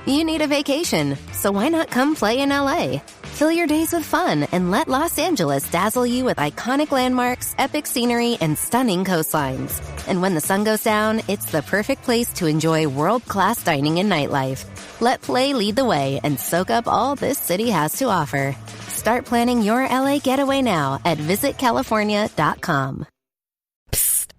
You need a vacation, so why not come play in LA? Fill your days with fun and let Los Angeles dazzle you with iconic landmarks, epic scenery, and stunning coastlines. And when the sun goes down, it's the perfect place to enjoy world-class dining and nightlife. Let play lead the way and soak up all this city has to offer. Start planning your LA getaway now at visitcalifornia.com.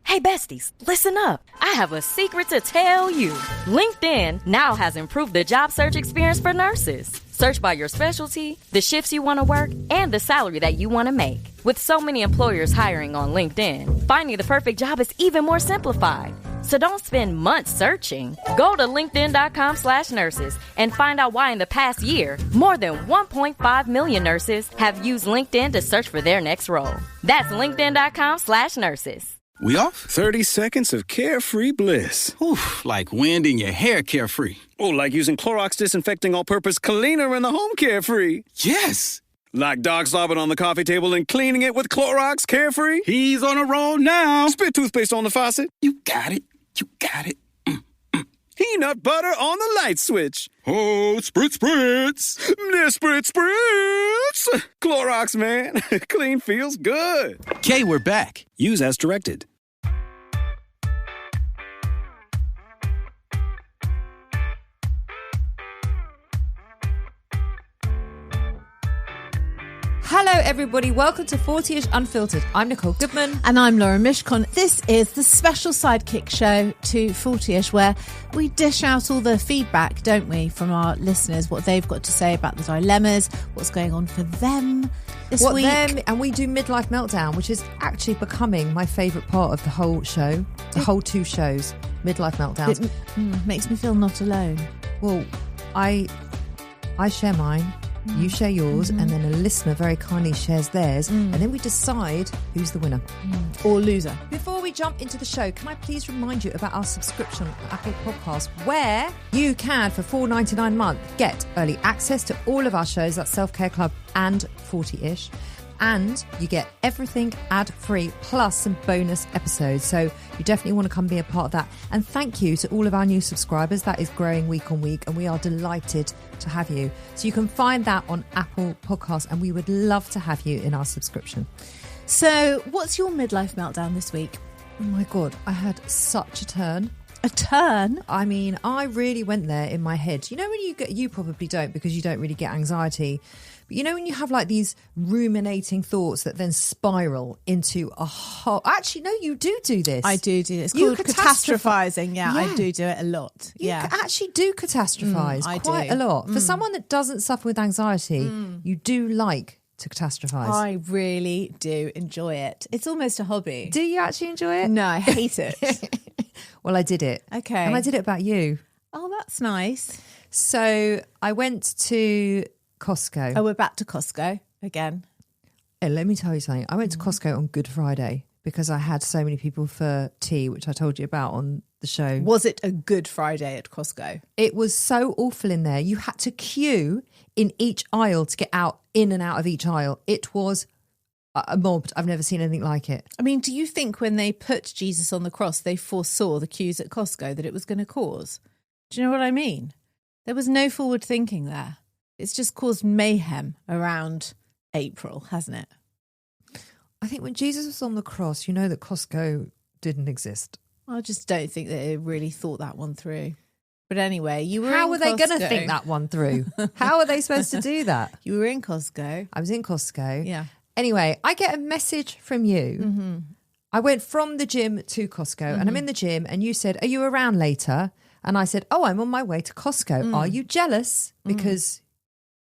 Hey besties, listen up. I have a secret to tell you. LinkedIn now has improved the job search experience for nurses. Search by your specialty, the shifts you want to work, and the salary that you want to make. With so many employers hiring on LinkedIn, finding the perfect job is even more simplified. So don't spend months searching. Go to linkedin.com/nurses and find out why in the past year, more than 1.5 million nurses have used LinkedIn to search for their next role. That's linkedin.com/nurses. We off? 30 seconds of carefree bliss. Oof, like wind in your hair carefree. Oh, like using Clorox Disinfecting All-Purpose Cleaner in the home carefree. Yes. Like Doc slobbing on the coffee table and cleaning it with Clorox Carefree. He's on a roll now. Spit toothpaste on the faucet. You got it. You got it. Peanut butter on the light switch. Oh, spritz, spritz. Spritz, spritz. Clorox, man. Clean feels good. Okay, we're back. Use as directed. Hello, everybody. Welcome to 40ish Unfiltered. I'm Nicole Goodman. And I'm Laura Mishcon. This is the special sidekick show to 40ish where we dish out all the feedback, don't we, from our listeners, what they've got to say about the dilemmas, what's going on for them this week. And we do Midlife Meltdown, which is actually becoming my favourite part of the whole show, the whole two shows, Midlife Meltdowns. It makes me feel not alone. Well, I share mine. You share yours, and then a listener very kindly shares theirs, and then we decide who's the winner or loser. Before we jump into the show, can I please remind you about our subscription on Apple Podcasts, where you can, for $4.99 a month, get early access to all of our shows, that's Self-Care Club and 40ish, and you get everything ad-free plus some bonus episodes. So you definitely want to come be a part of that. And thank you to all of our new subscribers. That is growing week on week, and we are delighted to have you. So you can find that on Apple Podcasts, and we would love to have you in our subscription. So what's your midlife meltdown this week? Oh my God, I had such a turn. A turn? I mean, I really went there in my head. You know when you probably don't because you don't really get anxiety. But you know when you have like these ruminating thoughts that then spiral into a whole... Actually, no, you do this. I do this. It's called catastrophizing. Yeah, I do it a lot. You actually do catastrophize quite a lot. For someone that doesn't suffer with anxiety, you do like to catastrophize. I really do enjoy it. It's almost a hobby. Do you actually enjoy it? No, I hate it. Well, I did it. Okay. And I did it about you. Oh, that's nice. So I went to Costco. Oh, we're back to Costco again. Hey, let me tell you something. I went to Costco on Good Friday because I had so many people for tea, which I told you about on the show. Was it a Good Friday at Costco? It was so awful in there. You had to queue in each aisle to get in and out of each aisle. It was mobbed. I've never seen anything like it. I mean, do you think when they put Jesus on the cross, they foresaw the queues at Costco that it was going to cause? Do you know what I mean? There was no forward thinking there. It's just caused mayhem around April, hasn't it? I think when Jesus was on the cross, you know that Costco didn't exist. I just don't think that they really thought that one through. But anyway, you were How in were they Costco. going to think that one through? How are they supposed to do that? You were in Costco. I was in Costco. Yeah. Anyway, I get a message from you. Mm-hmm. I went from the gym to Costco and I'm in the gym and you said, are you around later? And I said, oh, I'm on my way to Costco. Are you jealous? Because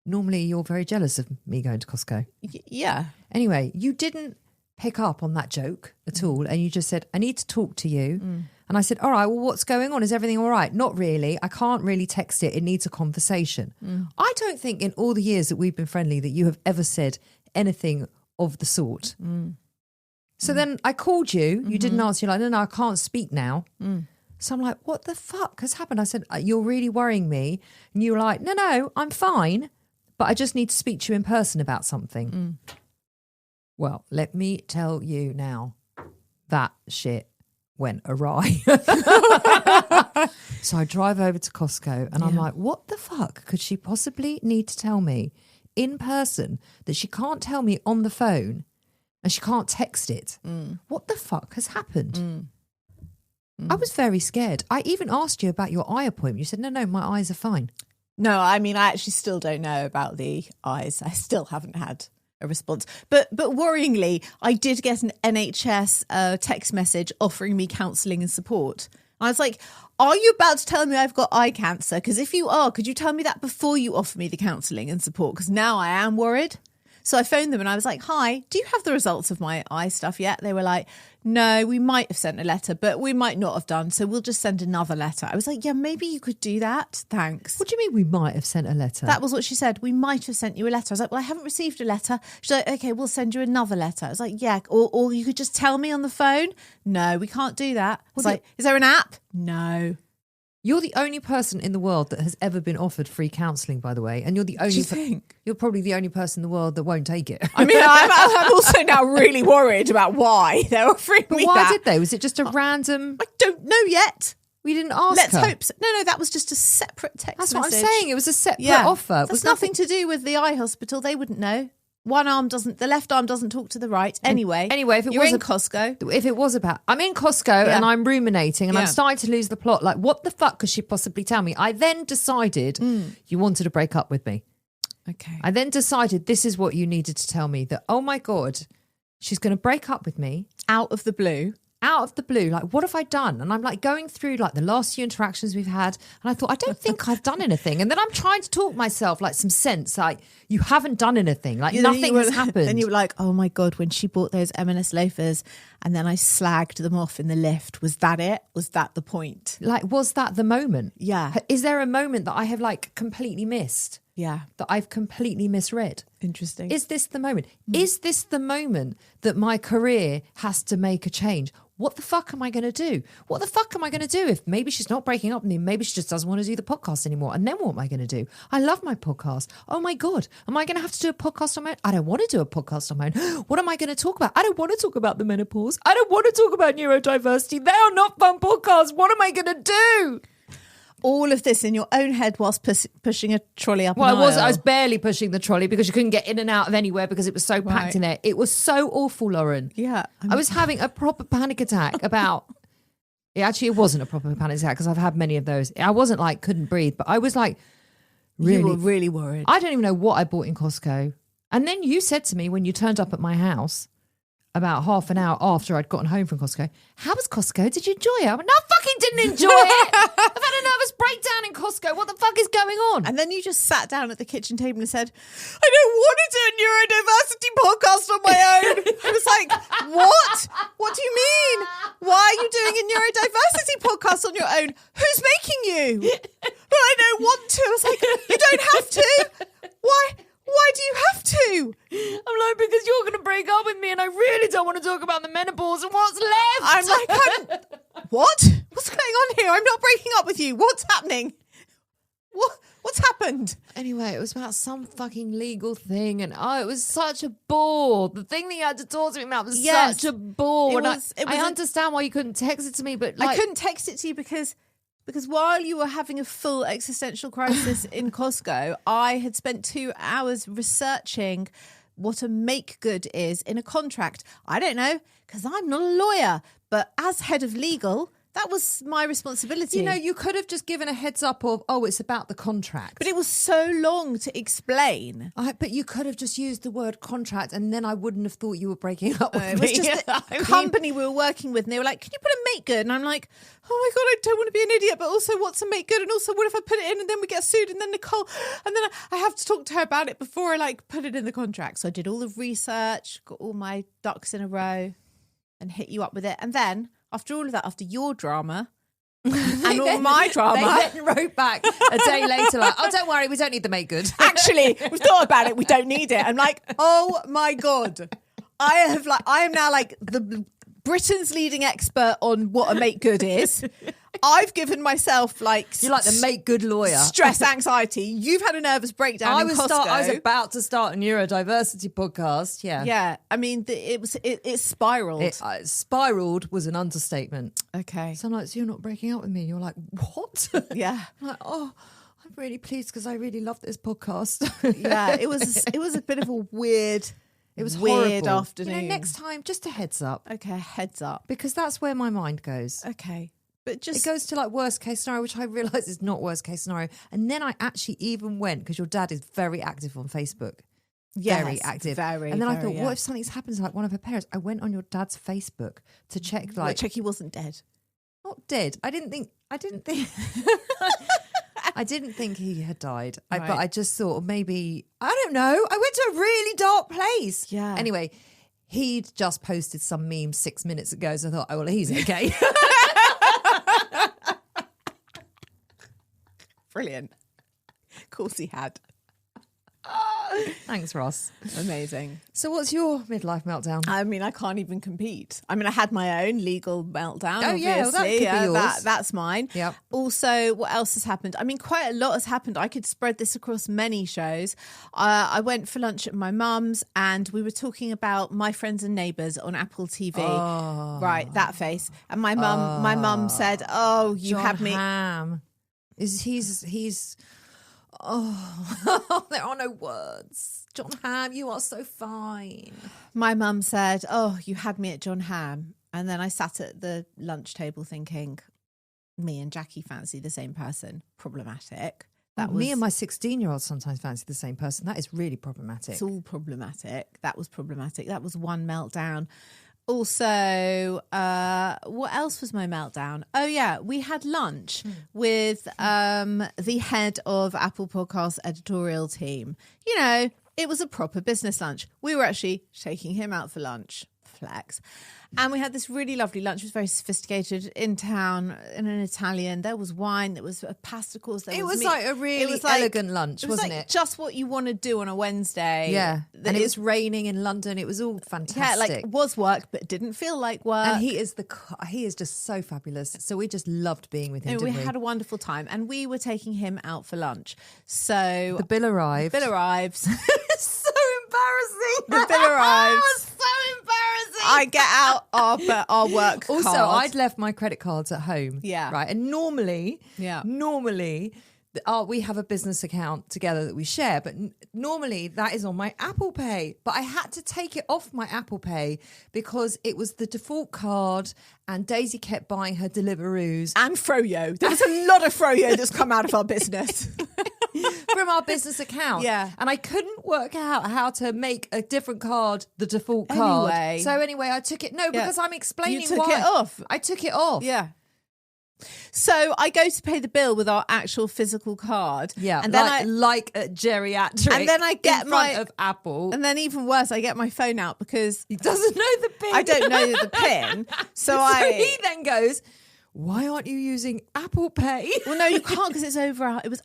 normally you're very jealous of me going to Costco. Yeah. Anyway, you didn't pick up on that joke at all. And you just said, I need to talk to you. And I said, all right, well, what's going on? Is everything all right? Not really. I can't really text it. It needs a conversation. I don't think in all the years that we've been friendly that you have ever said anything of the sort. So then I called you. You didn't answer. You're like, no, I can't speak now. So I'm like, what the fuck has happened? I said, you're really worrying me. And you were like, no, I'm fine. But I just need to speak to you in person about something. Well, let me tell you now, that shit went awry. So I drive over to Costco and I'm like, what the fuck could she possibly need to tell me in person that she can't tell me on the phone and she can't text it? What the fuck has happened? I was very scared. I even asked you about your eye appointment. You said, no, my eyes are fine. No, I mean, I actually still don't know about the eyes. I still haven't had a response. But worryingly, I did get an NHS text message offering me counselling and support. I was like, are you about to tell me I've got eye cancer? Because if you are, could you tell me that before you offer me the counselling and support? Because now I am worried. So I phoned them and I was like, hi, do you have the results of my eye stuff yet? They were like, no, we might have sent a letter, but we might not have done. So we'll just send another letter. I was like, yeah, maybe you could do that. Thanks. What do you mean we might have sent a letter? That was what she said. We might have sent you a letter. I was like, well, I haven't received a letter. She's like, okay, we'll send you another letter. I was like, yeah. Or you could just tell me on the phone. No, we can't do that. I was like, is there an app? No. You're the only person in the world that has ever been offered free counselling, by the way. And you're the only. Do you think? You're probably the only person in the world that won't take it. I mean, I'm also now really worried about why they're offering me why that. did they? Was it just a random? I don't know yet. We didn't ask Let's her. hope so. No, that was just a separate text That's message. what I'm saying. It was a separate offer. It was nothing to do with the eye hospital. They wouldn't know. The left arm doesn't talk to the right. Anyway, if it you're was in Costco. If it was about, I'm in Costco and I'm ruminating and I'm starting to lose the plot. Like, what the fuck could she possibly tell me? I then decided you wanted to break up with me. Okay. I then decided this is what you needed to tell me, that, oh my God, she's going to break up with me. Out of the blue. Like, what have I done? And I'm like going through like the last few interactions we've had. And I thought, I don't think I've done anything. And then I'm trying to talk myself like some sense, like, you haven't done anything. Like, nothing has happened. And you were like, oh my God, when she bought those M&S loafers and then I slagged them off in the lift. Was that it? Was that the point? Like, was that the moment? Yeah. Is there a moment that I have like completely missed? Yeah. That I've completely misread? Interesting. Is this the moment? Is this the moment that my career has to make a change? What the fuck am I going to do? What the fuck am I going to do if maybe she's not breaking up with me? Maybe she just doesn't want to do the podcast anymore. And then what am I going to do? I love my podcast. Oh my God. Am I going to have to do a podcast on my own? I don't want to do a podcast on my own. What am I going to talk about? I don't want to talk about the menopause. I don't want to talk about neurodiversity. They are not fun podcasts. What am I going to do? All of this in your own head whilst pushing a trolley up an aisle. I was barely pushing the trolley because you couldn't get in and out of anywhere because it was so packed in there. It was so awful, Lauren. Yeah. I was having a proper panic attack about... it wasn't a proper panic attack because I've had many of those. I wasn't like couldn't breathe, but I was like really... You were really worried. I don't even know what I bought in Costco. And then you said to me when you turned up at my house about half an hour after I'd gotten home from Costco, how was Costco? Did you enjoy it? I went, no, I fucking didn't enjoy it. I've had a nervous breakdown in Costco. What the fuck is going on? And then you just sat down at the kitchen table and said, I don't want to do a neurodiversity podcast on my own. I was like, what? What do you mean? Why are you doing a neurodiversity podcast on your own? Who's making you? But I don't want to. I was like, you don't have to. Why do you have to? I'm like, because you're going to break up with me and I really don't want to talk about the menopause and what's left. I'm like, what? What's going on here? I'm not breaking up with you. What's happening? What's happened? Anyway, it was about some fucking legal thing and it was such a bore. The thing that you had to talk to me about was such a bore. I understand why you couldn't text it to me, but I couldn't text it to you because while you were having a full existential crisis in Costco, I had spent 2 hours researching what a make good is in a contract. I don't know, because I'm not a lawyer, but as head of legal, that was my responsibility. You know, you could have just given a heads up of, it's about the contract. But it was so long to explain. But you could have just used the word contract and then I wouldn't have thought you were breaking up with me. It was just the company we were working with and they were like, can you put a make good? And I'm like, oh my God, I don't want to be an idiot, but also what's a make good? And also what if I put it in and then we get sued and then Nicole, and then I have to talk to her about it before I put it in the contract. So I did all the research, got all my ducks in a row and hit you up with it. And then after all of that, after your drama and all my drama, they then wrote back a day later like, oh, don't worry, we don't need the make good. Actually, we've thought about it, we don't need it. I'm like, oh my God. I am now like the Britain's leading expert on what a make good is. I've given myself You're like the make good lawyer. Stress, anxiety. You've had a nervous breakdown in Costco. I was about to start a neurodiversity podcast. Yeah. Yeah. I mean, it spiraled. It spiraled was an understatement. Okay. So I'm like, so you're not breaking up with me? You're like, what? Yeah. I'm like, oh, I'm really pleased because I really love this podcast. Yeah. It was a bit of a weird. It was weird horrible. afternoon. You know, next time, just a heads up. Okay, heads up. Because that's where my mind goes. Okay. But It goes to like worst case scenario, which I realise is not worst case scenario. And then I actually even went, because your dad is very active on Facebook. yes, Very active. Very, and then I very, thought, what if something's happened to like one of her parents? I went on your dad's Facebook to check, like, check he wasn't dead. not dead. I didn't think I didn't think he had died. Right. But I just thought maybe, I don't know. I went to a really dark place. Yeah. Anyway, he'd just posted some meme 6 minutes ago. So I thought, oh, well, he's okay. Brilliant. Of course he had. Thanks, Ross. Amazing. So what's your midlife meltdown? I mean, I can't even compete. I mean, I had my own legal meltdown. Oh, yeah, well, that obviously. could be yours. That's mine. Yep. Also, what else has happened? I mean, quite a lot has happened. I could spread this across many shows. I went for lunch at my mum's and we were talking about My Friends and Neighbours on Apple TV. Oh. Right, that face. And my mum said, "Oh, you John had me." Hamm. He's oh, there are no words. John Hamm, you are so fine. My mum said, "Oh, you had me at John Hamm." And then I sat at the lunch table thinking, me and Jackie fancy the same person. Problematic. Me and my 16-year-old sometimes fancy the same person. That is really problematic. It's all problematic. That was problematic. That was one meltdown. Also, what else was my meltdown? Oh, yeah, we had lunch with the head of Apple Podcasts editorial team. You know, it was a proper business lunch. We were actually taking him out for lunch. Flex. And we had this really lovely lunch. It was very sophisticated in town, in an Italian. There was wine, there was a pasta course. It was like a really elegant lunch, wasn't it? Just what you want to do on a Wednesday. Yeah. And it was raining in London. It was all fantastic. Yeah, like was work, but didn't feel like work. And he is just so fabulous. So we just loved being with him. And we had a wonderful time. And we were taking him out for lunch. So the bill arrived. The bill arrives. It's so embarrassing. The bill arrives. It was so embarrassing. I get out our work also, card. I'd left my credit cards at home. Yeah. Right. And normally, we have a business account together that we share, but normally that is on my Apple Pay. But I had to take it off my Apple Pay because it was the default card and Daisy kept buying her Deliveroos. And Froyo. There was a lot of Froyo that's come out of our business. From our business account. Yeah. And I couldn't work out how to make a different card the default card. Anyway. So anyway, I took it. No, because I'm explaining You took why. it off. I took it off. Yeah. So I go to pay the bill with our actual physical card. Yeah. And then like a geriatric. And then I get in front of Apple. And then even worse, I get my phone out because He doesn't know the PIN. I don't know the PIN. So he then goes, why aren't you using Apple Pay? Well, no, you can't because it was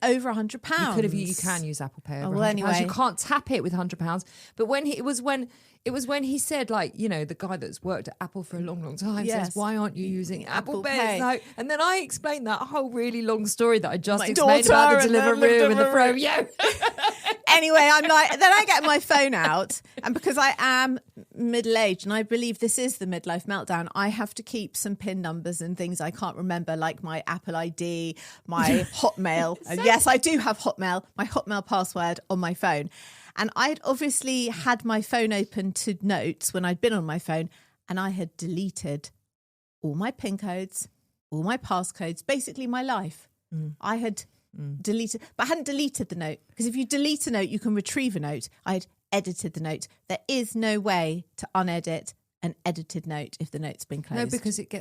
over £100. You can use Apple Pay over well, £100. anyway. You can't tap it with £100. But it was when he said, like, you know, the guy that's worked at Apple for a long, long time says, why aren't you using Apple Pay? So, and then I explained that whole really long story that I just explained about the Deliveroo and the Froyo. Anyway, then I get my phone out, and because I am middle-aged, and I believe this is the midlife meltdown, I have to keep some PIN numbers and things I can't remember, like my Apple ID, my Hotmail. And yes, I do have Hotmail, my Hotmail password on my phone. And I'd obviously had my phone open to notes when I'd been on my phone, and I had deleted all my PIN codes, all my passcodes, basically my life. I had deleted, but I hadn't deleted the note, because if you delete a note, you can retrieve a note. I had edited the note. There is no way to unedit an edited note if the note's been closed. No, because it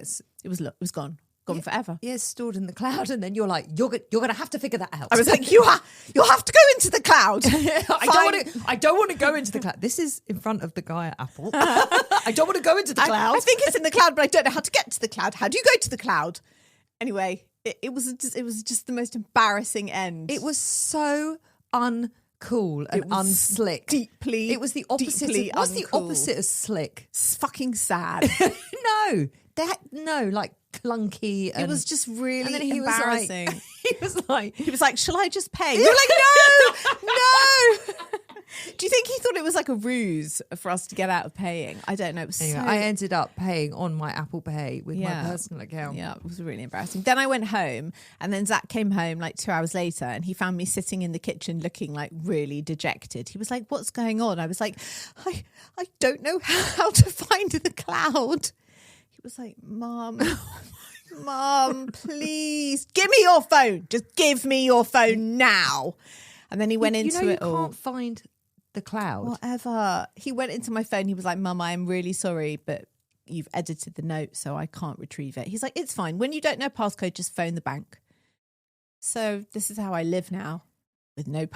was gone forever. Yeah, it's stored in the cloud, and then you're like, you're going to have to figure that out. I was like, you'll have to go into the cloud. I don't want to go into the cloud. This is in front of the guy at Apple. I don't want to go into the cloud. I think it's in the cloud, but I don't know how to get to the cloud. How do you go to the cloud? Anyway, it was just the most embarrassing end. It was so uncool and unslick. It was the opposite. What's the opposite of slick? It's fucking sad. No, like clunky. And, it was just really and then he embarrassing. Was like, he was like, shall I just pay? You're like, no. Do you think he thought it was like a ruse for us to get out of paying? I don't know. It was anyway, I ended up paying on my Apple Pay with my personal account. Yeah, it was really embarrassing. Then I went home, and then Zach came home like 2 hours later, and he found me sitting in the kitchen looking like really dejected. He was like, what's going on? I was like, I don't know how to find the cloud. He was like, Mom, please give me your phone. Just give me your phone now. And then he went into it all. You can't find the cloud. Whatever. He went into my phone. He was like, Mum, I'm really sorry, but you've edited the note, so I can't retrieve it. He's like, it's fine. When you don't know passcode, just phone the bank. So this is how I live now, with no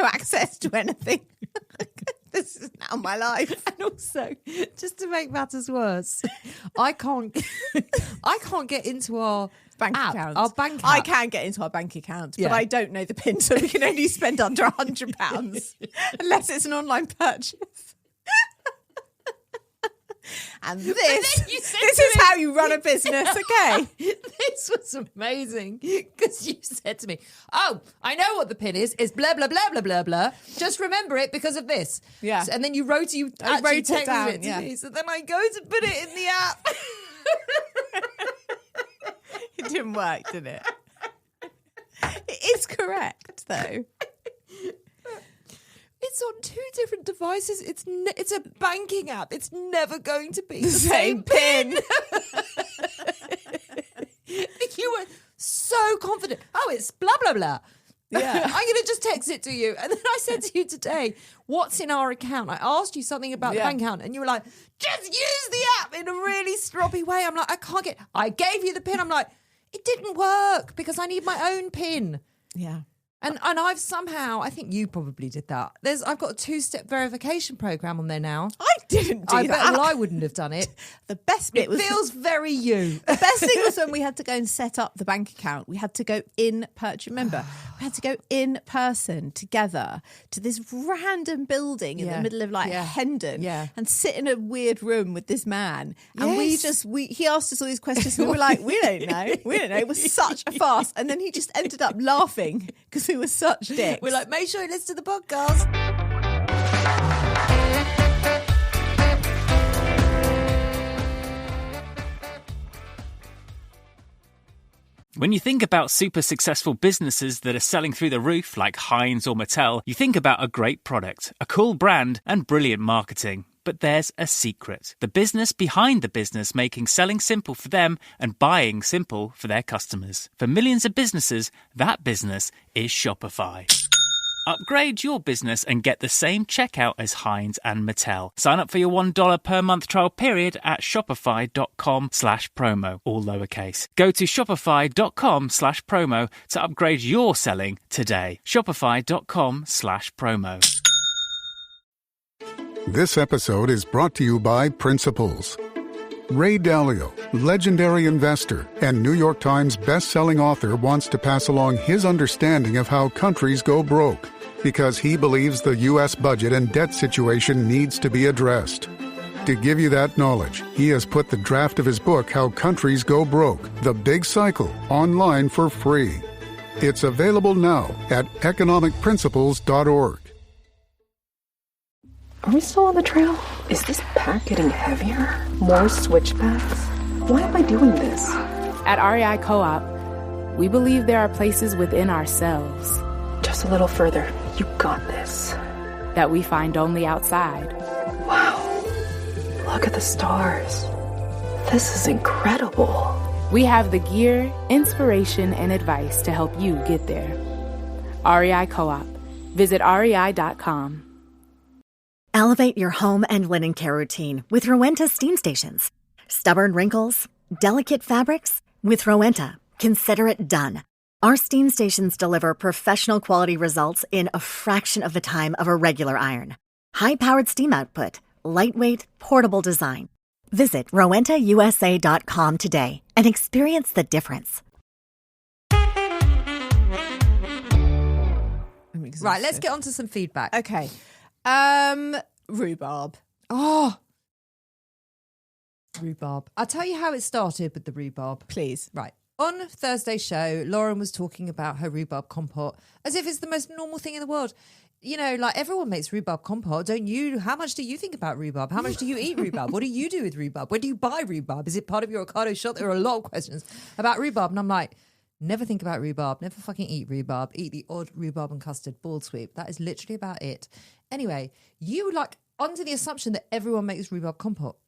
access to anything. This is now my life. And also, just to make matters worse, I can't get into our bank app, account. our bank app. I can get into our bank account, but I don't know the PIN, so we can only spend under £100 unless it's an online purchase. And this is how you run a business, okay? This was amazing because you said to me, oh, I know what the PIN is. It's blah, blah, blah, blah, blah, blah. Just remember it because of this. Yeah. So, and then you wrote it down, it to me. So then I go to put it in the app. It didn't work, did it? It is correct, though. It's on 2 different devices. It's a banking app. It's never going to be the same PIN. You were so confident. Oh, it's blah, blah, blah. Yeah. I'm going to just text it to you. And then I said to you today, what's in our account? I asked you something about the bank account and you were like, just use the app in a really stroppy way. I'm like, I gave you the PIN. I'm like, it didn't work because I need my own PIN. Yeah. And I've somehow, I think you probably did that. I've got a 2-step verification program on there now. I didn't do that. Well, I wouldn't have done it. The best bit feels very you. The best thing was when we had to go and set up the bank account. We had to go in person. Remember, we had to go in person together to this random building in the middle of Hendon and sit in a weird room with this man. And he asked us all these questions and we were like, we don't know. It was such a farce. And then he just ended up laughing because we were such dicks. We're like, make sure you listen to the podcast. When you think about super successful businesses that are selling through the roof like Heinz or Mattel, you think about a great product, a cool brand, and brilliant marketing. But there's a secret. The business behind the business making selling simple for them and buying simple for their customers. For millions of businesses, that business is Shopify. Upgrade your business and get the same checkout as Heinz and Mattel. Sign up for your $1 per month trial period at shopify.com/promo, all lowercase. Go to shopify.com/promo to upgrade your selling today. Shopify.com/promo. This episode is brought to you by Principles. Ray Dalio, legendary investor and New York Times best-selling author, wants to pass along his understanding of how countries go broke, because he believes the U.S. budget and debt situation needs to be addressed. To give you that knowledge, he has put the draft of his book, How Countries Go Broke, The Big Cycle, online for free. It's available now at economicprinciples.org. Are we still on the trail? Is this pack getting heavier? More switchbacks? Why am I doing this? At REI Co-op, we believe there are places within ourselves. Just a little further. You got this. That we find only outside. Wow. Look at the stars. This is incredible. We have the gear, inspiration, and advice to help you get there. REI Co-op. Visit rei.com. Elevate your home and linen care routine with Rowenta steam stations. Stubborn wrinkles? Delicate fabrics? With Rowenta, consider it done. Our steam stations deliver professional quality results in a fraction of the time of a regular iron. High-powered steam output, lightweight, portable design. Visit rowentausa.com today and experience the difference. Right, let's get on to some feedback. Okay. Rhubarb. Oh, Rhubarb. I'll tell you how it started with the rhubarb. Please. Right. On Thursday's show, Lauren was talking about her rhubarb compote as if it's the most normal thing in the world. You know, like everyone makes rhubarb compote, don't you? How much do you think about rhubarb? How much do you eat rhubarb? What do you do with rhubarb? Where do you buy rhubarb? Is it part of your avocado shot? There are a lot of questions about rhubarb. And I'm like, never think about rhubarb. Never fucking eat rhubarb. Eat the odd rhubarb and custard ball sweep. That is literally about it. Anyway, you like under the assumption that everyone makes rhubarb compote.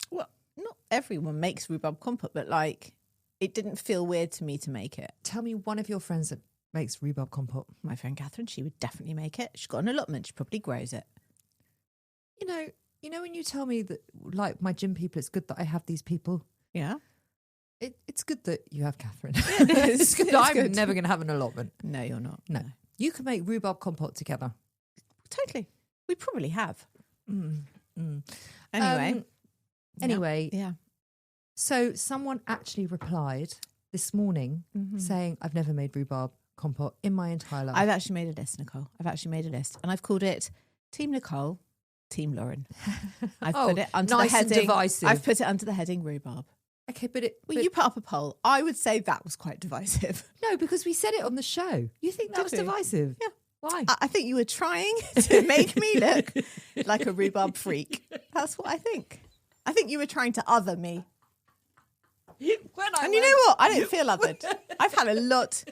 Well, not everyone makes rhubarb compote, but like it didn't feel weird to me to make it. Tell me one of your friends that makes rhubarb compote. My friend Catherine, she would definitely make it. She's got an allotment. She probably grows it. You know when you tell me that, like my gym people, it's good that I have these people. Yeah. It's good that you have Catherine. It's good. I'm never going to have an allotment. No, you're not. No. You can make rhubarb compote together. Totally. We probably have. Anyway. Yeah. So someone actually replied this morning saying, I've never made rhubarb compote in my entire life. I've actually made a list, Nicole. I've actually made a list. And I've called it Team Nicole, Team Lauren. I've put it under nice the heading. and divisive. I've put it under the heading rhubarb. Okay, but you put up a poll. I would say that was quite divisive. No, because we said it on the show. You think that was divisive? Yeah. Why? I think you were trying to make me look like a rhubarb freak. That's what I think. I think you were trying to other me. You know what? I don't feel othered. I've had a lot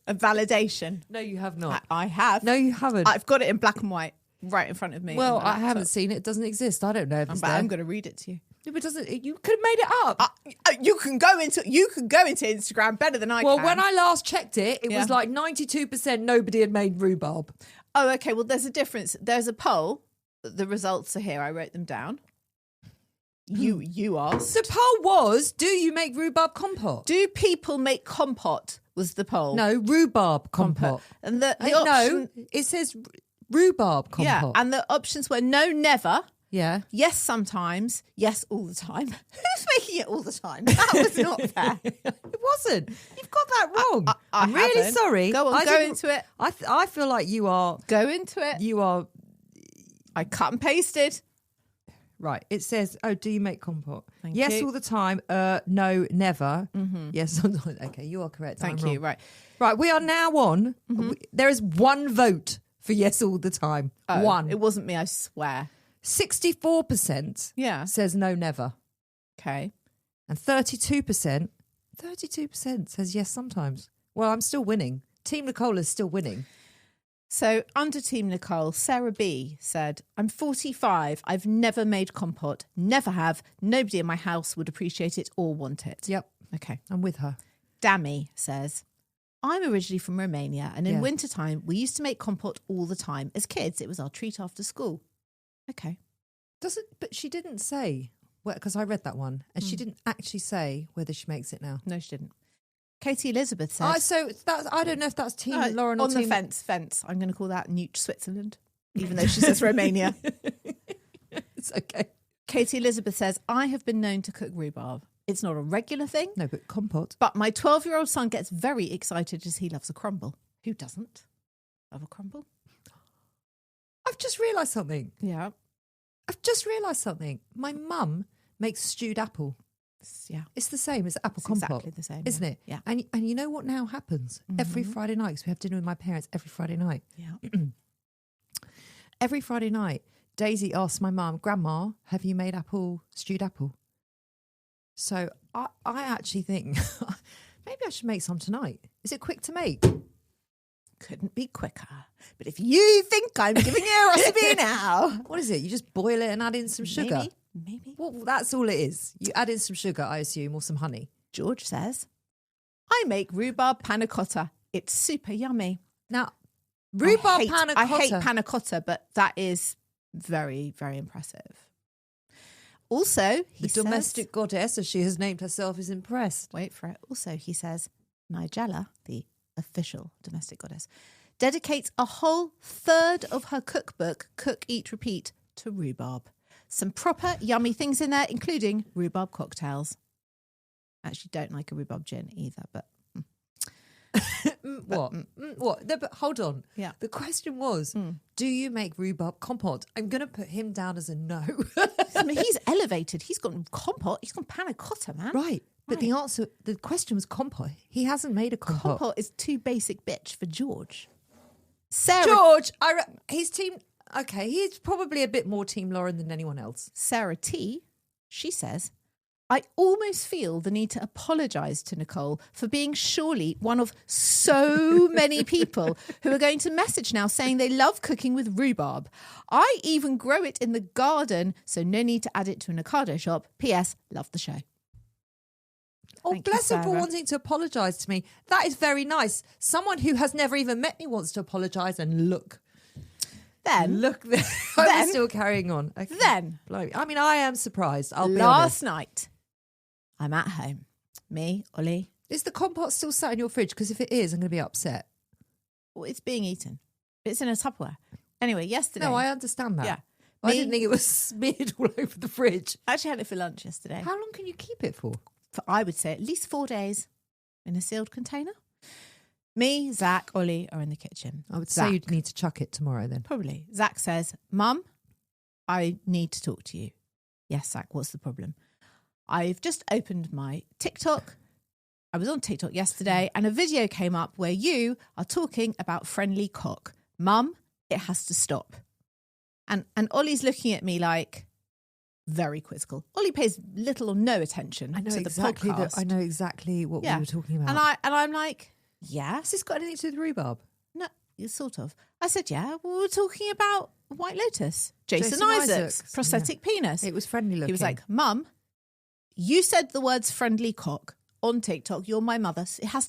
of validation. No, you have not. I have. No, you haven't. I've got it in black and white right in front of me. Well, I haven't seen it. It doesn't exist. I don't know if it's there. I'm going to read it to you. No, but you could have made it up. You can go into Instagram better than I can. Well, when I last checked it, it was like 92% nobody had made rhubarb. Oh, okay. Well, there's a difference. There's a poll. The results are here. I wrote them down. You asked. The poll was, do you make rhubarb compote? Do people make compote was the poll. No, rhubarb compote. And the option... No, it says rhubarb compote. Yeah, and the options were no, never. Yeah. Yes, sometimes. Yes, all the time. Who's making it all the time? That was not fair. It wasn't. You've got that wrong. I'm really sorry. Go on, go into it. I feel like you are... Go into it. You are... I cut and pasted. Right. It says, do you make compote? Thank yes, you. all the time. No, never. Mm-hmm. Yes, sometimes. Okay, you are correct. Thank you. Right. Right, we are now on. Mm-hmm. There is one vote for yes all the time. One. It wasn't me, I swear. 64% says no, never. Okay. And 32% says yes sometimes. Well, I'm still winning. Team Nicole is still winning. So under Team Nicole, Sarah B said, I'm 45. I've never made compote. Never have. Nobody in my house would appreciate it or want it. Yep. Okay. I'm with her. Dammy says, I'm originally from Romania and in wintertime, we used to make compote all the time. As kids, it was our treat after school. Okay. But she didn't say, because I read that one, and she didn't actually say whether she makes it now. No, she didn't. Katie Elizabeth said... so that's, I don't know if that's Team Lauren or on Team... On the fence. I'm going to call that Newt Switzerland, even though she says Romania. It's okay. Katie Elizabeth says, I have been known to cook rhubarb. It's not a regular thing. No, but compote. But my 12-year-old son gets very excited as he loves a crumble. Who doesn't love a crumble? I've just realised something. Yeah. I've just realised something. My mum makes stewed apple. Yeah. It's the same as apple compote. Exactly the same. Isn't it? Yeah. And you know what now happens? Every Friday night, because we have dinner with my parents every Friday night. Yeah. Every Friday night, Daisy asks my mum, Grandma, have you made stewed apple? So I actually think maybe I should make some tonight. Is it quick to make? Couldn't be quicker. But if you think I'm giving you a recipe now. What is it? You just boil it and add in some sugar? Maybe. Well, that's all it is. You add in some sugar, I assume, or some honey. George says, I make rhubarb panna cotta. It's super yummy. Now, rhubarb panna cotta. I hate panna cotta, but that is very, very impressive. Also, the domestic goddess, as she has named herself, is impressed. Wait for it. Also, he says, Nigella, the official domestic goddess, dedicates a whole third of her cookbook, Cook, Eat, Repeat, to rhubarb. Some proper yummy things in there, including rhubarb cocktails. Actually, don't like a rhubarb gin either, but... What? What? No, but hold on. Yeah. The question was, do you make rhubarb compote? I'm going to put him down as a no. I mean, he's elevated. He's got compote. He's got panna cotta, man. Right. But the question was compote. He hasn't made a compote. Compote is too basic bitch for George. Sarah. George, he's team... Okay, he's probably a bit more Team Lauren than anyone else. Sarah T, she says, I almost feel the need to apologise to Nicole for being surely one of so many people who are going to message now saying they love cooking with rhubarb. I even grow it in the garden, so no need to add it to an avocado shop. P.S. Love the show. Thank bless you, him for Sarah. wanting to apologise to me. That is very nice. Someone who has never even met me wants to apologise, and look. Then, I'm still carrying on. Okay. Then, I mean, I am surprised. I'll be last honest. night, I'm at home. Me, Ollie. Is the compote still sat in your fridge? Because if it is, I'm going to be upset. Well, it's being eaten. It's in a Tupperware. Anyway, yesterday. No, I understand that. Yeah. I didn't think it was smeared all over the fridge. I actually had it for lunch yesterday. How long can you keep it for? I would say at least 4 days in a sealed container. Me, Zach, Ollie are in the kitchen. I would say you'd need to chuck it tomorrow then. Probably. Zach says, Mum, I need to talk to you. Yes, Zach, what's the problem? I've just opened my TikTok. I was on TikTok yesterday and a video came up where you are talking about friendly cock. Mum, it has to stop. And Ollie's looking at me like... very quizzical. Ollie pays little or no attention to the podcast. I know exactly what we were talking about. And I'm like, yeah. Has this got anything to do with rhubarb? No, sort of. I said, yeah, we were talking about White Lotus. Jason Isaacs, prosthetic penis. It was friendly looking. He was like, Mum, you said the words friendly cock on TikTok. You're my mother. It has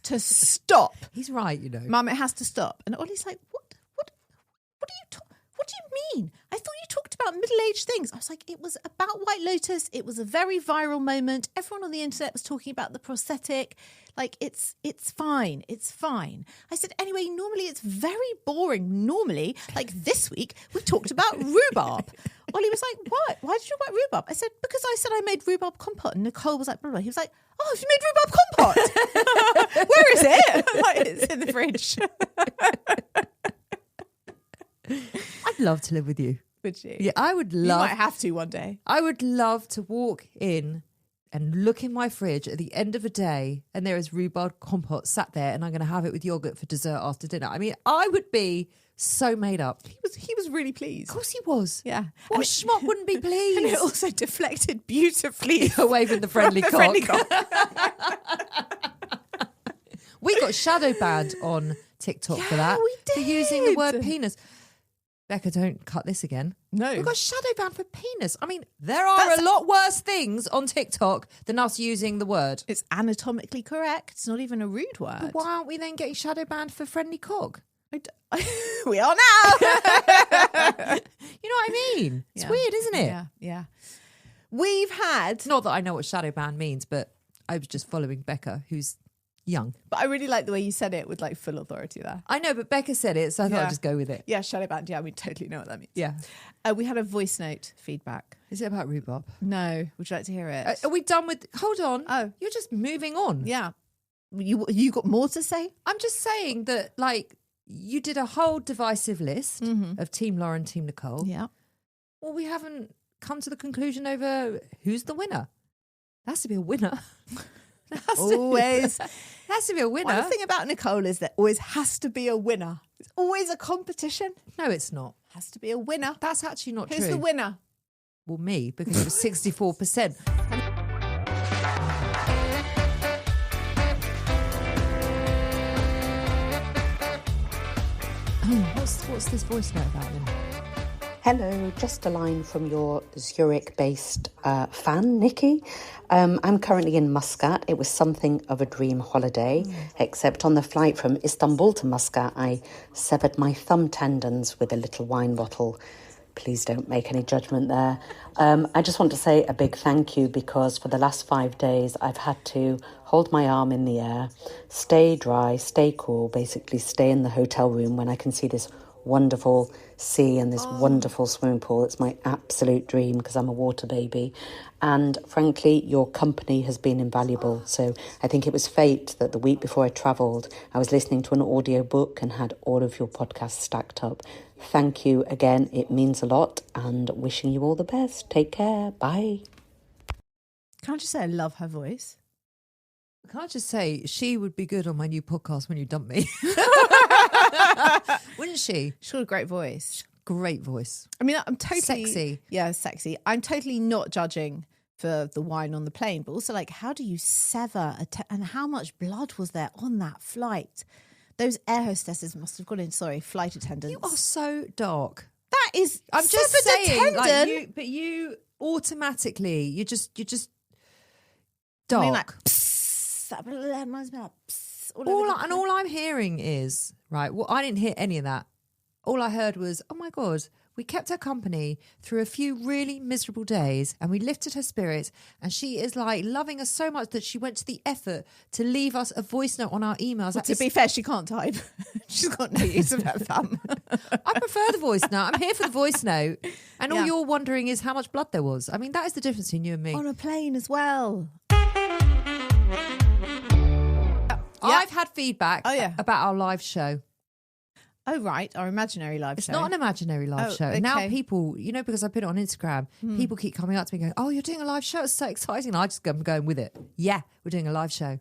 to stop. He's right, you know. Mum, it has to stop. And Ollie's like, what are you talking? What do you mean? I thought you talked about middle-aged things. I was like, it was about White Lotus. It was a very viral moment. Everyone on the internet was talking about the prosthetic. Like, it's fine. It's fine. I said, anyway, normally it's very boring. Normally, like this week, we talked about rhubarb. Ollie was like, what? Why did you talk about rhubarb? I said, because I said I made rhubarb compote. And Nicole was like, blah, blah. He was like, oh, you made rhubarb compote? Where is it? I'm like, it's in the fridge. I'd love to live with you. Would you? Yeah, I would love... You might have to one day. I would love to walk in and look in my fridge at the end of a day and there is rhubarb compote sat there and I'm going to have it with yoghurt for dessert after dinner. I mean, I would be so made up. He was really pleased. Of course he was. Yeah. What schmuck wouldn't be pleased? And it also deflected beautifully away from the friendly cock. Friendly cock. We got shadow banned on TikTok for that. We did. For using the word penis. Becca, don't cut this again. No. We got shadow banned for penis. I mean, there are a lot worse things on TikTok than us using the word. It's anatomically correct. It's not even a rude word. But why aren't we then getting shadow banned for friendly cock? We are now. You know what I mean? It's weird, isn't it? Yeah. We've had... Not that I know what shadow ban means, but I was just following Becca, who's young. But I really like the way you said it with like full authority there. I know, but Becca said it, so I thought I'd just go with it. Yeah, shadow banned. Yeah, we totally know what that means. Yeah. We had a voice note feedback. Is it about rhubarb? No. Would you like to hear it? Are we done with... Hold on. Oh. You're just moving on. Yeah. You got more to say? I'm just saying that, like, you did a whole divisive list of Team Lauren, Team Nicole. Yeah. Well, we haven't come to the conclusion over who's the winner. There has to be a winner. Always. There has to be a winner. One thing about Nicole is there always has to be a winner. It's always a competition. No, it's not. Has to be a winner. That's actually not true. Who's the winner? Well, me, because it was 64%. What's this voice note about then? Hello, just a line from your Zurich-based fan, Nikki. I'm currently in Muscat. It was something of a dream holiday, except on the flight from Istanbul to Muscat, I severed my thumb tendons with a little wine bottle. Please don't make any judgment there. I just want to say a big thank you because for the last 5 days, I've had to hold my arm in the air, stay dry, stay cool, basically stay in the hotel room when I can see this wonderful sea and this wonderful swimming pool. It's my absolute dream because I'm a water baby. And frankly, your company has been invaluable. So I think it was fate that the week before I travelled, I was listening to an audiobook and had all of your podcasts stacked up. Thank you again. It means a lot, and wishing you all the best. Take care. Bye. Can I just say I love her voice? Can I just say, she would be good on my new podcast when you dump me. Wouldn't she? She's got a great voice. Great voice. I mean, I'm totally... Sexy. Yeah, sexy. I'm totally not judging for the wine on the plane, but also, like, how do you sever and how much blood was there on that flight? Those air hostesses must have gone in, flight attendants. You are so dark. That is... I'm just severed a saying, tendon. but you automatically, you're just dark. I mean, like, psst, that reminds me of psst, all I'm hearing is, right, well, I didn't hear any of that. All I heard was, oh my God, we kept her company through a few really miserable days and we lifted her spirits, and she is like loving us so much that she went to the effort to leave us a voice note on our emails. Well, to be fair, she can't type. She's got no use of her thumb. I prefer the voice note. I'm here for the voice note. And all you're wondering is how much blood there was. I mean, that is the difference between you and me. On a plane as well. I've had feedback about our live show. Oh, right. Our imaginary live show. It's not an imaginary live show. Okay. Now people, because I put it on Instagram, people keep coming up to me going, oh, you're doing a live show. It's so exciting. And I just go, I'm going with it. Yeah, we're doing a live show.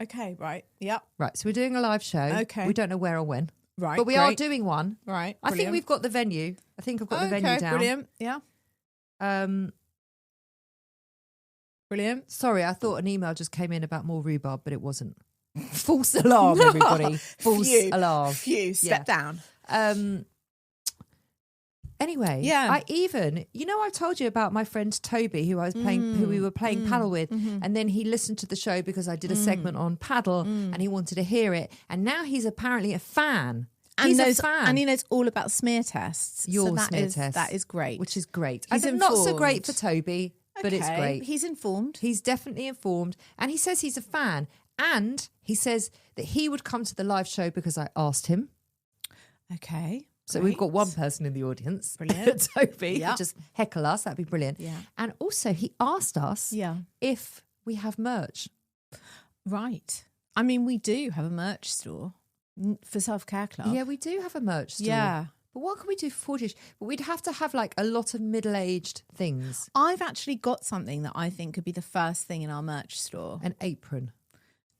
Okay, right. Yep. Right. So we're doing a live show. Okay. We don't know where or when. Right. But we are doing one. Right. I think we've got the venue. I think I've got the venue down. Brilliant. Yeah. Brilliant. Sorry, I thought an email just came in about more rhubarb, but it wasn't. False alarm, everybody. False alarm. Step down. Anyway, I even, I told you about my friend Toby, who we were playing paddle with, and then he listened to the show because I did a segment on paddle, and he wanted to hear it, and now he's apparently a fan. He's a fan, and he knows all about smear tests. Your smear test, that is great, which is great. He's not so great for Toby, but it's great. He's informed. He's definitely informed, and he says he's a fan. And he says that he would come to the live show because I asked him. Okay. So we've got one person in the audience. Brilliant. Toby. Just heckle us. That'd be brilliant. Yeah. And also he asked us if we have merch. Right. I mean, we do have a merch store for Self-Care Club. Yeah, we do have a merch store. Yeah. But what can we do for 40ish? But we'd have to have like a lot of middle-aged things. I've actually got something that I think could be the first thing in our merch store. An apron.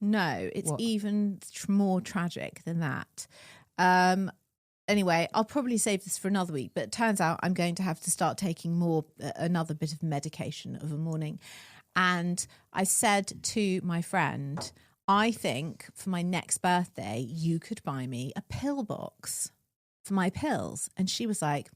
No, it's even more tragic than that. Anyway, I'll probably save this for another week, but it turns out I'm going to have to start taking another bit of medication of a morning. And I said to my friend, I think for my next birthday, you could buy me a pill box for my pills. And she was like,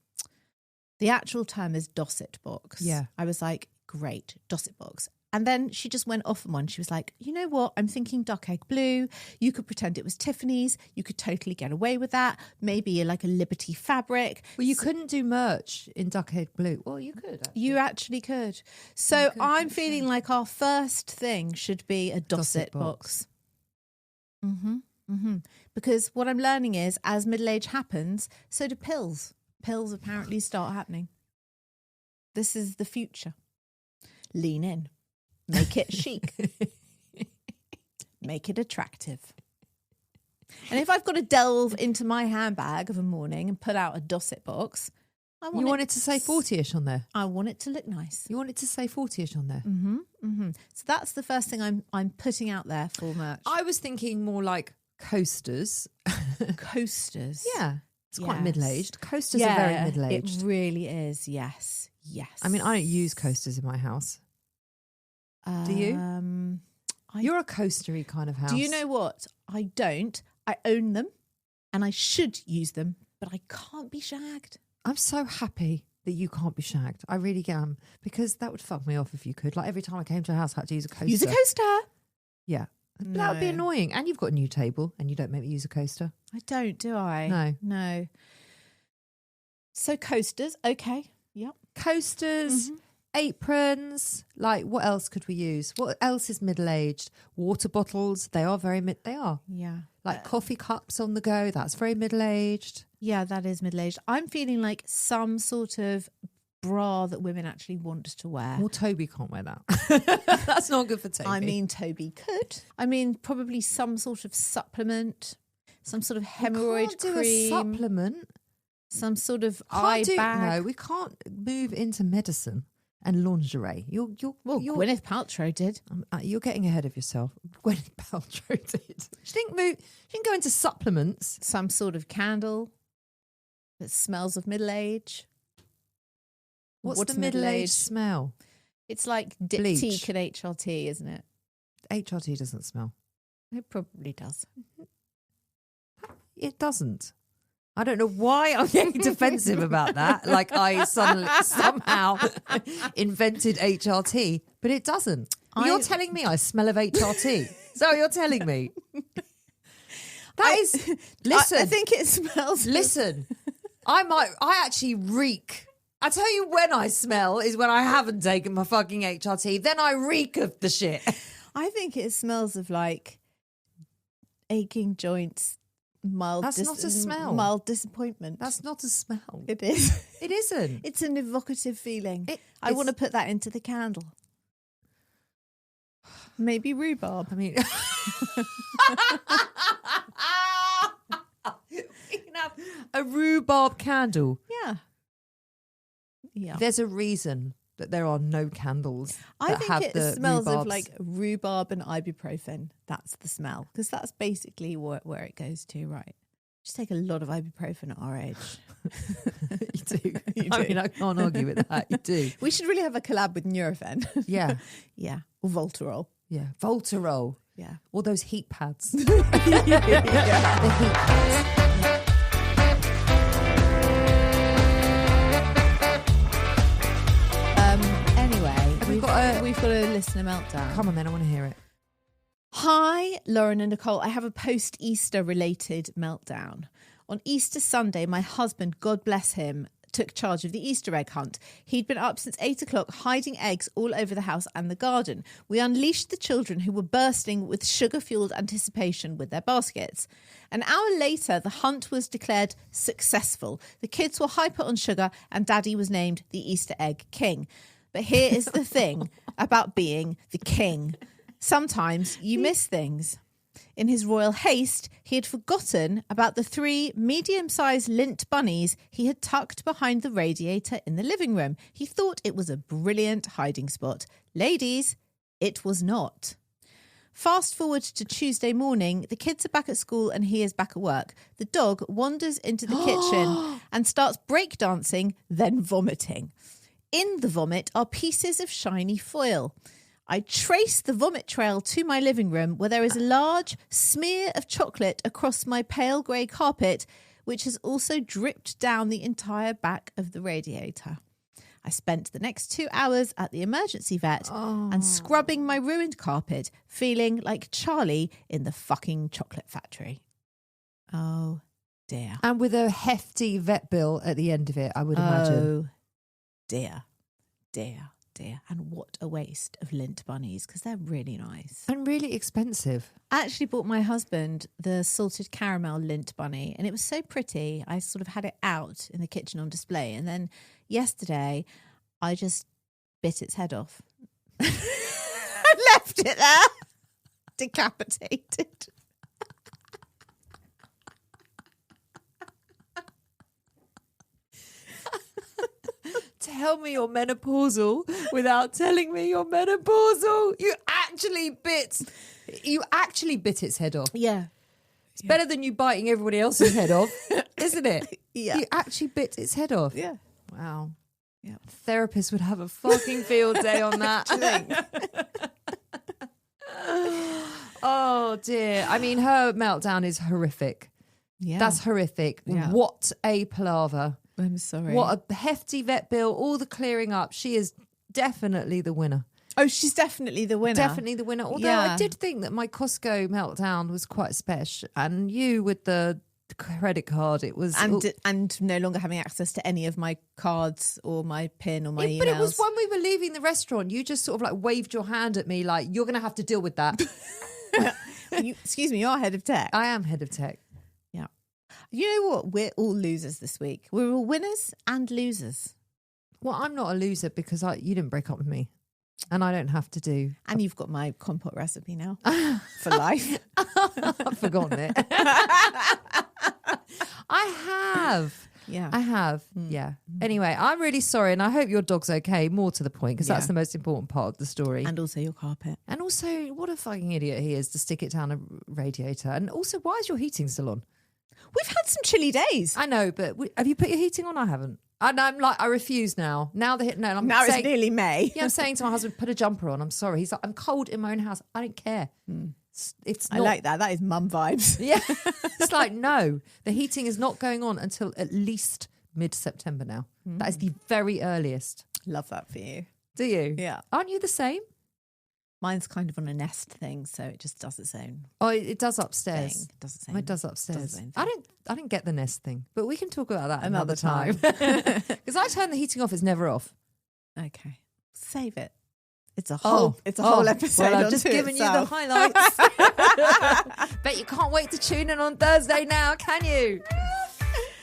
the actual term is Dosset box. Yeah. I was like, great, Dosset box. And then she just went off on one. She was like, you know what? I'm thinking duck egg blue. You could pretend it was Tiffany's. You could totally get away with that. Maybe like a Liberty fabric. Well, you couldn't do merch in duck egg blue. Well, you could. Actually. You actually could. So I'm feeling like our first thing should be a Dosset box. Because what I'm learning is as middle age happens, so do pills. Pills apparently start happening. This is the future. Lean in. Make it chic. Make it attractive. And if I've got to delve into my handbag of a morning and put out a Dosset box, you want it to say 40ish on there? I want it to look nice. You want it to say 40ish on there? So that's the first thing I'm putting out there for merch. I was thinking more like coasters. Coasters? Yeah. It's quite middle-aged. Coasters are very middle-aged. It really is, yes. I mean, I don't use coasters in my house. Do you? You're a coastery kind of house. Do you know what? I don't. I own them and I should use them, but I can't be shagged. I'm so happy that you can't be shagged. I really am. Because that would fuck me off if you could. Like every time I came to a house, I had to use a coaster. Use a coaster? Yeah. No. That would be annoying. And you've got a new table and you don't make me use a coaster. I don't, do I? No. So coasters, okay. Yep. Coasters. aprons. Like, what else could we use? What else is middle-aged? Water bottles. They are very they are. Yeah. Like coffee cups on the go. That's very middle-aged. Yeah, that is middle-aged. I'm feeling like some sort of bra that women actually want to wear. Well, Toby can't wear that. That's not good for Toby. I mean, Toby could. I mean, probably some sort of supplement, some sort of hemorrhoid do cream. A supplement. Some sort of eye bag. No, we can't move into medicine and lingerie. You're Gwyneth Paltrow did. You're getting ahead of yourself. Gwyneth Paltrow did. She didn't go into supplements. Some sort of candle that smells of middle age. What's the middle-aged smell? It's like Diptyque and HRT, isn't it? HRT doesn't smell. It probably does. It doesn't. I don't know why I'm getting defensive about that. Like I somehow invented HRT, but it doesn't. You're telling me I smell of HRT. So you're telling me. Listen. I think it smells. Listen. I actually reek. I tell you when I smell is when I haven't taken my fucking HRT. Then I reek of the shit. I think it smells of like aching joints. That's not a smell. Mild disappointment. That's not a smell. It is. It isn't. It's an evocative feeling. I want to put that into the candle. Maybe rhubarb. I mean, we can have a rhubarb candle. Yeah. Yeah. There's a reason that there are no candles. I think it smells rhubarbs. of like rhubarb and ibuprofen. That's the smell, because that's basically where it goes to, right? Just take a lot of ibuprofen at our age. You do. I mean, I can't argue with that. You do. We should really have a collab with Nurofen. Yeah. Yeah. Or Voltarol. Yeah. Voltarol. Yeah. Or those heat pads. Yeah. The heat pads. We've got a listener meltdown. Come on then, I want to hear it. Hi, Lauren and Nicole. I have a post-Easter related meltdown. On Easter Sunday, my husband, God bless him, took charge of the Easter egg hunt. He'd been up since 8 o'clock, hiding eggs all over the house and the garden. We unleashed the children, who were bursting with sugar-fueled anticipation with their baskets. An hour later, the hunt was declared successful. The kids were hyper on sugar, and Daddy was named the Easter egg king. But here is the thing about being the king. Sometimes you miss things. In his royal haste, he had forgotten about the 3 medium-sized lint bunnies he had tucked behind the radiator in the living room. He thought it was a brilliant hiding spot. Ladies, it was not. Fast forward to Tuesday morning, the kids are back at school and he is back at work. The dog wanders into the kitchen and starts breakdancing, then vomiting. In the vomit are pieces of shiny foil. I trace the vomit trail to my living room, where there is a large smear of chocolate across my pale grey carpet, which has also dripped down the entire back of the radiator. I spent the next 2 hours at the emergency vet and scrubbing my ruined carpet, feeling like Charlie in the fucking chocolate factory. Oh, dear. And with a hefty vet bill at the end of it, I would imagine. Oh, dear. And what a waste of lint bunnies, because they're really nice. And really expensive. I actually bought my husband the salted caramel lint bunny, and it was so pretty. I sort of had it out in the kitchen on display. And then yesterday, I just bit its head off. I left it there, decapitated. Tell me you're menopausal without telling me you're menopausal. You actually bit its head off. Yeah. It's better than you biting everybody else's head off, isn't it? Yeah. You actually bit its head off. Yeah. Wow. Yeah. Therapists would have a fucking field day on that, I think. Oh, dear. I mean, her meltdown is horrific. Yeah. That's horrific. Yeah. What a palaver. I'm sorry. What a hefty vet bill, all the clearing up. She is definitely the winner. Oh, she's definitely the winner. Definitely the winner. Although I did think that my Costco meltdown was quite special. And you with the credit card. It was and no longer having access to any of my cards or my PIN or my emails. But it was when we were leaving the restaurant. You just sort of like waved your hand at me like, you're going to have to deal with that. Excuse me, you're head of tech. I am head of tech. Yeah. You know what? We're all losers this week. We're all winners and losers. Well, I'm not a loser because you didn't break up with me. And I don't have to do. And you've got my compote recipe now for life. I've forgotten it. I have. Yeah. I have. Yeah. Anyway, I'm really sorry. And I hope your dog's okay. More to the point, because that's the most important part of the story. And also your carpet. And also, what a fucking idiot he is to stick it down a radiator. And also, why is your heating still on? We've had some chilly days. I know, but have you put your heating on? I haven't. And I'm like, I refuse now. Now it's nearly May. Yeah, I'm saying to my husband, put a jumper on. I'm sorry. He's like, I'm cold in my own house. I don't care. It's not... I like that. That is mum vibes. Yeah. It's like, no, the heating is not going on until at least mid-September now. That is the very earliest. Love that for you. Do you? Yeah. Aren't you the same? Mine's kind of on a Nest thing, so it just does its own. Oh, it does upstairs. Thing. It does its own. It does upstairs. Does I didn't get the Nest thing, but we can talk about that another time. Because I turn the heating off; it's never off. Okay, save it. It's a whole episode. Well, I've just given you the highlights. Bet you can't wait to tune in on Thursday now, can you?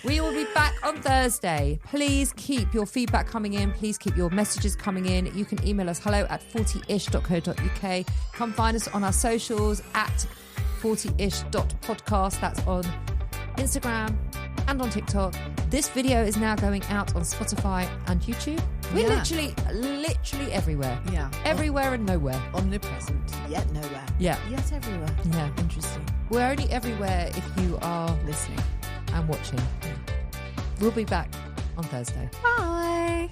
We will be back on Thursday. Please keep your feedback coming in. Please keep your messages coming in. You can email us hello@40ish.co.uk. Come find us on our socials at 40ish.podcast. That's on Instagram and on TikTok. This video is now going out on Spotify and YouTube. We're literally everywhere. Yeah. Everywhere and nowhere. Omnipresent, yet nowhere. Yeah. Yet everywhere. Yeah. Interesting. We're only everywhere if you are listening and watching. We'll be back on Thursday. Bye.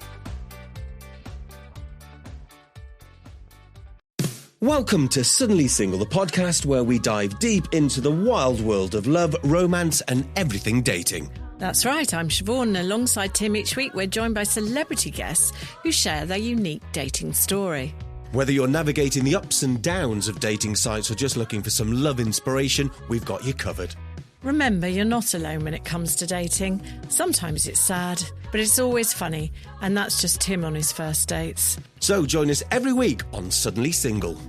Welcome to Suddenly Single, the podcast where we dive deep into the wild world of love, romance, and everything dating. That's right, I'm Siobhan, and alongside Tim each week we're joined by celebrity guests who share their unique dating story. Whether you're navigating the ups and downs of dating sites or just looking for some love inspiration, we've got you covered. Remember, you're not alone when it comes to dating. Sometimes it's sad, but it's always funny, and that's just Tim on his first dates. So join us every week on Suddenly Single.